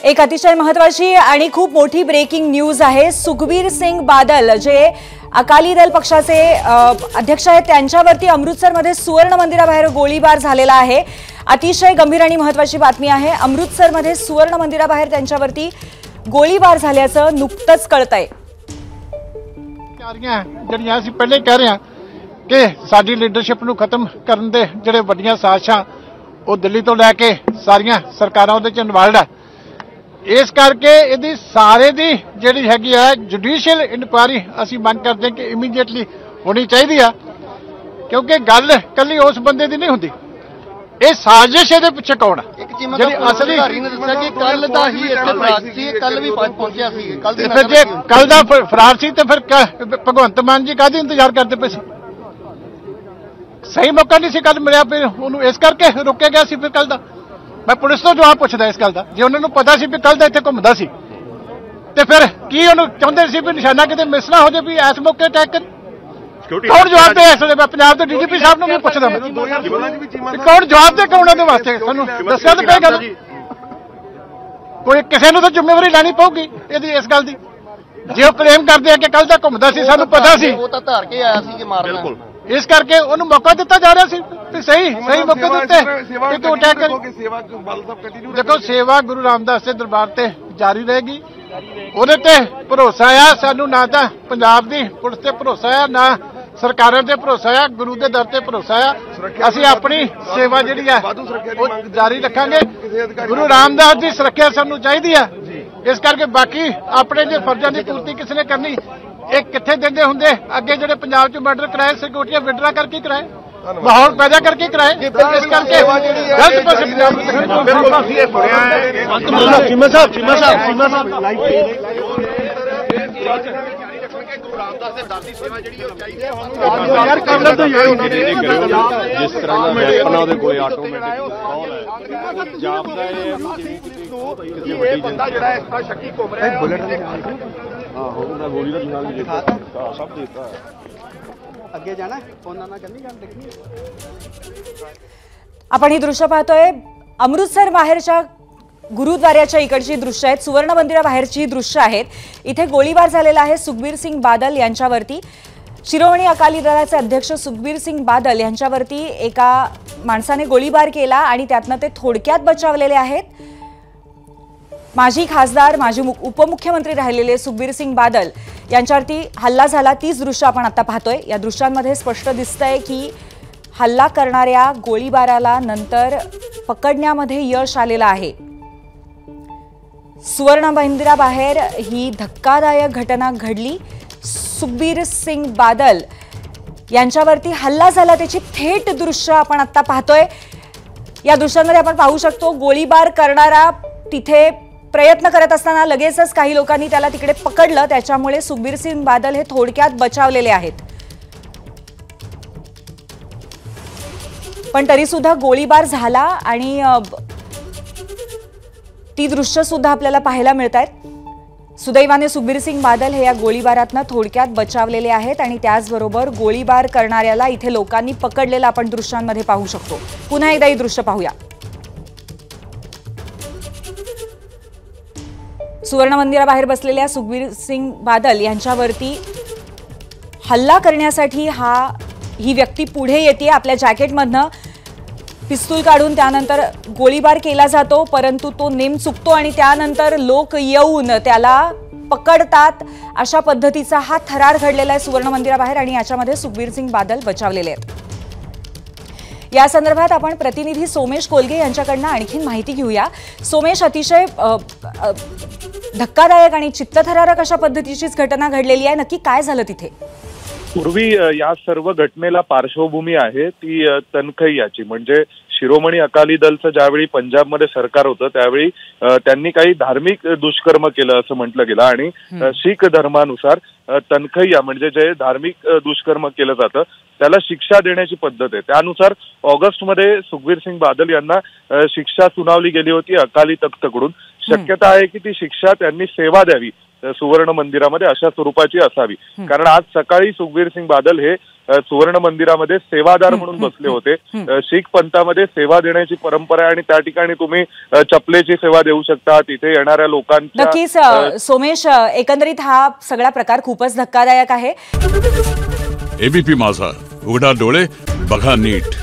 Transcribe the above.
एक अतिशय महत्त्वाची आणि खूप मोठी ब्रेकिंग न्यूज आहे। सुखबीर सिंग बादल जे अकाली दल पक्षाचे अध्यक्ष आहेत त्यांच्यावरती अमृतसरमध्ये सुवर्ण मंदिराबाहेर गोळीबार झालेला आहे। अतिशय गंभीर आणि महत्त्वाची बातमी आहे। अमृतसरमध्ये सुवर्ण मंदिराबाहेर त्यांच्यावरती गोळीबार झाल्याचं नुकतंच कळतंय। ਜਿਹੜੀਆਂ ਅਸੀਂ ਪਹਿਲੇ ਕਹਿ ਰਹੇ ਹਾਂ ਕਿ ਸਾਡੀ ਲੀਡਰਸ਼ਿਪ ਨੂੰ ਖਤਮ ਕਰਨ ਦੇ ਜਿਹੜੇ ਵੱਡੀਆਂ ਸਾਜ਼ਿਸ਼ਾਂ ਉਹ ਦਿੱਲੀ ਤੋਂ ਲੈ ਕੇ ਸਾਰੀਆਂ ਸਰਕਾਰਾਂ ਉਹਦੇ ਚ ਇਨਵੋਲਡ ਹੈ। इस करके यदि सारे दी जिहड़ी हैगी है जुडिशियल इनक्वायरी असीं मंग करते हैं कि इमीडिएटली होनी चाहिए, क्योंकि गल कल्ली उस बंदे दी नहीं हुंदी। ये साजिश इहदे पिछे कौन है? जिहड़ी असली कल दा ही इत्थे फरार सी, कल भी पहुंचिया सी, फिर जे कल दा फरार सी ते फिर भगवंत मान जी काहदी इंतजार करते पे सी? सही मौका नहीं सी कल मिलिया, फिर उहनूं इस करके रोकिया गया सी। फिर कल दा मैं पुलिस तो जवाब पूछदा इस गल दा, जे उन्होंने पता सी भी कल दा इत्थे घुमदा सी ते फिर की उन्होंने चाहुंदे सी भी निशाना किते मिस ना हो जाए भी इस मौके अटैक कर। कौन जवाब दे? इस वेले मैं पंजाब दे डीजीपी साहब नूं भी पुछदा, कौन जवाब दे? कौन उहदे वास्ते सानूं दस्सिया ते पेगा। कोई किसी नूं तां जिम्मेवारी लैनी पऊगी इहदी इस गल दी। जे ओह क्लेम करदे आ कि कल दा घुमदा सी, सानूं पता सी, वो तां धार के आया सी कि मारना। इस करके उन्होंने मौका दिता जा रहा सी। सही मौके दिते कि अटैक कर। देखो सेवा गुरु रामदास के दरबार से जारी रहेगी, उहदे ते भरोसा आ सानू, ना तां पंजाब दी पुलिस ते भरोसा आ, ना सरकारां ते भरोसा आ, गुरु के दर ते भरोसा आ। असीं अपनी सेवा जिहड़ी आ ओह जारी रखांगे। गुरु रामदास की सुरक्षा सानू चाहिदी आ। इस करके बाकी अपने जे फर्जां दी पूर्ति किसने करनी, एक किथे देंदे हुंदे अगे जिहड़े पंजाब च मर्डर कराए, सिक्योरिटियां विड्रा करके कराए, माहौल पैदा करके कराए। इस करके गलत पासे जिस तरह का वैपन ਉਹਦੇ ਕੋਲੇ ਆਟੋਮੈਟਿਕ ਜਾਪਦਾ ਹੈ ਕਿ ਬੰਦਾ ਜਿਹੜਾ ਇਸ ਤਰ੍ਹਾਂ ਸ਼ੱਕੀ ਘੁੰਮ ਰਿਹਾ ਹੈ। ਬੁਲਟ ਹੋਊਗਾ ਗੋਲੀ ਦਾ ਨਿਸ਼ਾਨ ਵੀ ਦਿੱਤਾ, ਸਭ ਦਿੱਤਾ। अगे जाना फोना ना करनी गल देखनी। आपण ही दृश्य पाहतोय अमृतसर बाहेरच्या गुरुद्वाराच्या इकडची दृश्य आहेत, सुवर्ण मंदिराबाहेरची दृश्य आहेत। इथे गोळीबार झालेला आहे सुखबीर सिंग बादल यांच्यावरती। शिरोमणी अकाली दलाचे अध्यक्ष सुखबीर सिंग बादल यांच्यावरती एका माणसाने गोळीबार केला आणि त्यातनं ते थोडक्यात बचावलेले आहेत। माजी खासदार, माजी उपमुख्यमंत्री राहिलेले सुखबीर सिंग बादल यांच्यावरती हल्ला झाला, तीच दृश्य आपण आता पाहतोय। या दृश्यांमध्ये स्पष्ट दिसतंय की हल्ला करणाऱ्या गोळीबाराला नंतर पकडण्यामध्ये यश आलेलं आहे। सुवर्ण मंदिराबाहेर ही धक्कादायक घटना घडली। सुखबीर सिंग बादल यांच्यावरती हल्ला झाला, त्याची थेट दृश्य आपण आता पाहतोय। या दृश्यांमध्ये आपण पाहू शकतो गोळीबार करणारा तिथे प्रयत्न करत असताना लगेचच काही लोकांनी त्याला तिकडे पकडलं, त्याच्यामुळे सुखबीर सिंग बादल हे थोडक्यात बचावलेले आहेत। पण तरी सुद्धा गोळीबार झाला आणि ती दृश्य सुद्धा आपल्याला पाहायला मिळतात। सुदैवाने सुखबीर सिंग बादल हे या गोळीबारातनं थोडक्यात बचावलेले आहेत आणि त्याचबरोबर गोळीबार करणाऱ्याला इथे लोकांनी पकडलेलं आपण दृश्यांमध्ये पाहू शकतो। पुन्हा एकदा ही दृश्य पाहूया। सुवर्ण मंदिराबाहेर बसलेल्या सुखबीर सिंग बादल यांच्यावरती हल्ला करण्यासाठी ही व्यक्ती पुढे येते। आपल्या जॅकेटमधनं पिस्तूल काढून त्यानंतर गोळीबार केला जातो, परंतु तो नेम चुकतो आणि त्यानंतर लोक येऊन त्याला पकडतात। अशा पद्धतीचा हा थरार घडलेला आहे सुवर्ण मंदिराबाहेर आणि याच्यामध्ये सुखबीर सिंग बादल बचावलेले आहेत। या संदर्भात आपण प्रतिनिधी सोमेश कोलगे यांच्याकडनं आणखीन माहिती घेऊया। सोमेश, अतिशय धक्कादायक आणि चित्तथरारक अशा पद्धतीचीच घटना घडलेली आहे, नक्की काय झालं तिथे? पूर्वी या सर्व घटनेला पार्श्वभूमी आहे ती तनखैयाची, म्हणजे शिरोमणी अकाली दलचं ज्यावेळी पंजाबमध्ये सरकार होतं त्यावेळी त्यांनी काही धार्मिक दुष्कर्म केलं असं म्हटलं गेलं आणि शीख धर्मानुसार तनखैया म्हणजे जे धार्मिक दुष्कर्म केलं जातं त्याला शिक्षा देण्याची पद्धत आहे। त्यानुसार ऑगस्टमध्ये सुखबीर सिंग बादल यांना शिक्षा सुनावली गेली होती अकाली तख्तकडून। शक्यता आहे की ती शिक्षा त्यांनी सेवा द्यावी सुवर्ण मंदिरामध्ये अशा स्वरूपाची असावी. कारण आज सकाळी सुखबीर सिंग बादल हे सुवर्ण मंदिरामध्ये सेवादार म्हणून बसले होते. शीख पंथामध्ये सेवा देण्याची परंपरा आहे आणि त्या ठिकाणी तुम्ही चपलेची सेवा देऊ शकता. तिथे येणाऱ्या लोकांच्या नक्कीच सोमेश, एकंदरीत हा सगळा प्रकार खूपच धक्कादायक आहे. एबीपी माझा, उघडा डोळे बघा नीट.